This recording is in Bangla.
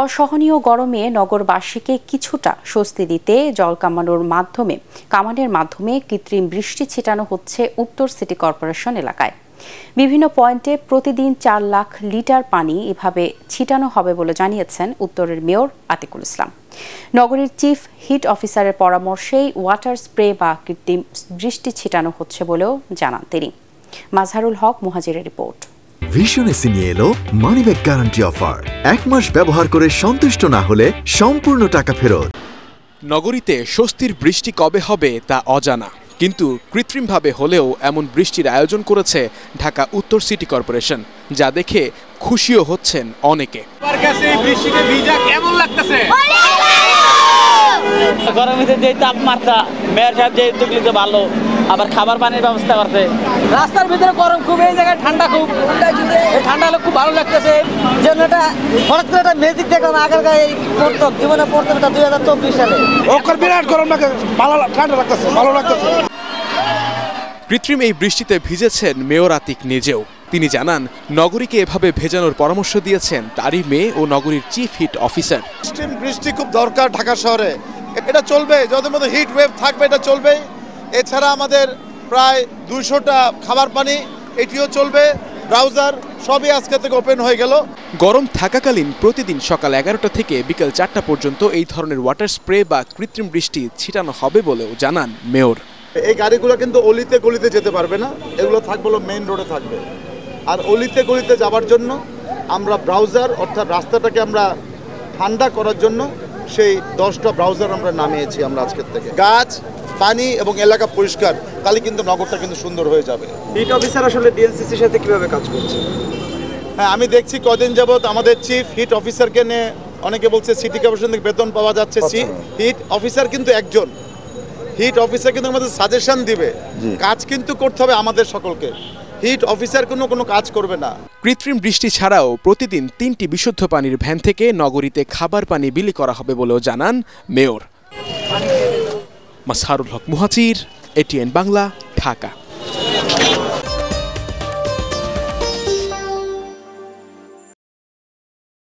অসহনীয় গরমে নগরবাসীকে কিছুটা স্বস্তি দিতে কামানের মাধ্যমে কৃত্রিম বৃষ্টি ছিটানো হচ্ছে উত্তর সিটি কর্পোরেশন এলাকায়। বিভিন্ন পয়েন্টে প্রতিদিন ৪ লাখ লিটার পানি এভাবে ছিটানো হবে বলে জানিয়েছেন উত্তরের মেয়র আতিকুল ইসলাম। নগরীর চিফ হিট অফিসারের পরামর্শেই ওয়াটার স্প্রে বা কৃত্রিম বৃষ্টি ছিটানো হচ্ছে বলেও জানান তিনি। মাজহারুল হক মুহাজিরের রিপোর্ট। ভিশন এসে নিয়ে এলো মানিব্যাগ গ্যারান্টি অফার। ১ মাস ব্যবহার করে সন্তুষ্ট না হলে সম্পূর্ণ টাকা ফেরত। নগরীতে স্বস্তির বৃষ্টি কবে হবে তা অজানা, কিন্তু কৃত্রিমভাবে হলেও এমন বৃষ্টির আয়োজন করেছে ঢাকা উত্তর সিটি কর্পোরেশন, যা দেখে খুশিও হচ্ছেন অনেকে। গরমের যে তাপমাত্রা, মেয়র সাহেব যে উদ্যোগ নিতে ভালো, আবার খাবার পানির ব্যবস্থা করতে। রাস্তার ভিতরে গরম খুব, এই জায়গায় ঠান্ডা খুব, ঠান্ডা হলে খুব ভালো লাগতেছে। যেন এটা হঠাৎ করে একটা ম্যাজিক দেখলাম, আগেরকার এই পড়তো জীবনে পড়তো এটা 2024 সালে। ওখানে বিরাট গরম লাগে, ভালো ঠান্ডা লাগতেছে, ভালো লাগতেছে। কৃত্রিম এই বৃষ্টিতে ভিজেছেন মেয়র আতিক নিজেও। তিনি জানান, নগরীকে এভাবে ভেজানোর পরামর্শ দিয়েছেন তারই মেয়ে ও নগরীর চিফ হিট অফিসার। বৃষ্টি খুব দরকার ঢাকা শহরে, এটা চলবে, যদের মধ্যে হিট ওয়েভ থাকবে এটা চলবে। এছাড়া আমাদের প্রায় 200টা খাবার পানি এটিও চলবে, ব্রাউজার সবই আজকে থেকে ওপেন হয়ে গেল। গরম থাকাকালীন প্রতিদিন সকাল 11টা থেকে বিকেল 4টা পর্যন্ত এই ধরনের ওয়াটার স্প্রে বা কৃত্রিম বৃষ্টি ছিটানো হবে বলেও জানান মেয়র। এই গাড়িগুলো কিন্তু অলিতে গলিতে যেতে পারবে না, এগুলো থাকবে হলো মেইন রোডে থাকবে। আর অলিতে গলিতে যাওয়ার জন্য আমরা ব্রাউজার, অর্থাৎ রাস্তাটাকে আমরা ঠান্ডা করার জন্য সেই 10টা ব্রাউজার আমরা নামিয়েছি আমরা আজকের থেকে। গাছ, পানি এবং এলাকা পরিষ্কার, তাহলে কিন্তু নগরটা কিন্তু সুন্দর হয়ে যাবে। হিট অফিসার আসলে ডিএনসিসির সাথে কিভাবে কাজ করছে? হ্যাঁ, আমি দেখছি কদিন যাবত আমাদের চিফ হিট অফিসারকে নিয়ে অনেকে বলছে সিটি কর্পোরেশন থেকে বেতন পাওয়া যাচ্ছে। হিট অফিসার কিন্তু একজন, হিট অফিসার কিন্তু আমাদের সাজেশন দিবে, কাজ কিন্তু করতে হবে আমাদের সকলকে। হিট অফিসার কোনো কাজ করবে না। কৃত্রিম বৃষ্টি ছাড়াও প্রতিদিন 3টি বিশুদ্ধ পানির ভ্যান থেকে নগরীতে খাবার পানি বিলি করা হবে বলেও জানান মেয়র। মাজহারুল হক মুহাজির, এটিএন বাংলা, ঢাকা।